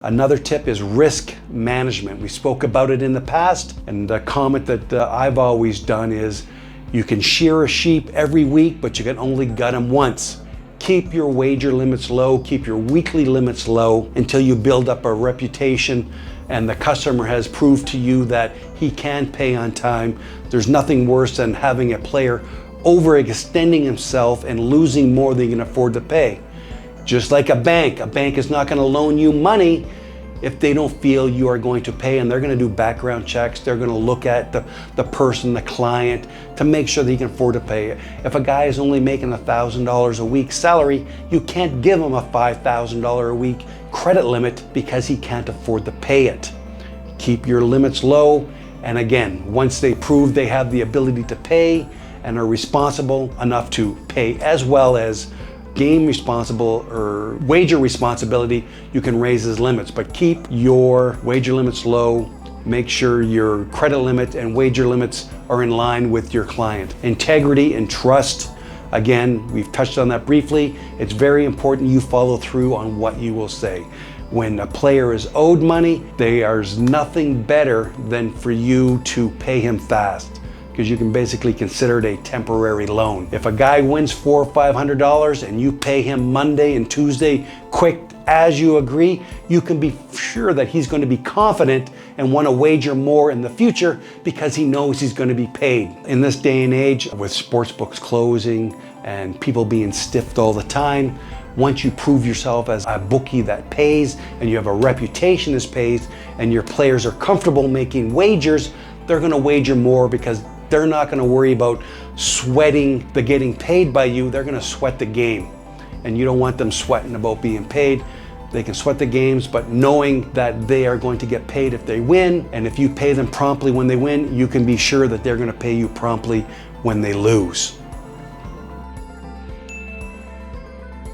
Another tip is risk management. We spoke about it in the past, and a comment that I've always done is you can shear a sheep every week, but you can only gut them once. Keep your wager limits low, keep your weekly limits low until you build up a reputation and the customer has proved to you that he can pay on time. There's nothing worse than having a player overextending himself and losing more than he can afford to pay. Just like a bank is not going to loan you money if they don't feel you are going to pay, and they're going to do background checks. They're going to look at the person, the client, to make sure that he can afford to pay. If a guy is only making $1,000 a week salary, you can't give him a $5,000 a week credit limit because he can't afford to pay it. Keep your limits low, and again, once they prove they have the ability to pay and are responsible enough to pay as well as game responsible or wager responsibility, you can raise his limits, but keep your wager limits low. Make sure your credit limit and wager limits are in line with your client. Integrity and trust, again, we've touched on that briefly. It's very important you follow through on what you will say. When a player is owed money, there's nothing better than for you to pay him fast, because you can basically consider it a temporary loan. If a guy wins $400 or $500 and you pay him Monday and Tuesday quick as you agree, you can be sure that he's going to be confident and want to wager more in the future because he knows he's going to be paid. In this day and age, with sports books closing and people being stiffed all the time, once you prove yourself as a bookie that pays and you have a reputation as pays and your players are comfortable making wagers, they're going to wager more because they're not going to worry about sweating the getting paid by you. They're going to sweat the game. And you don't want them sweating about being paid. They can sweat the games, but knowing that they are going to get paid if they win, and if you pay them promptly when they win, you can be sure that they're going to pay you promptly when they lose.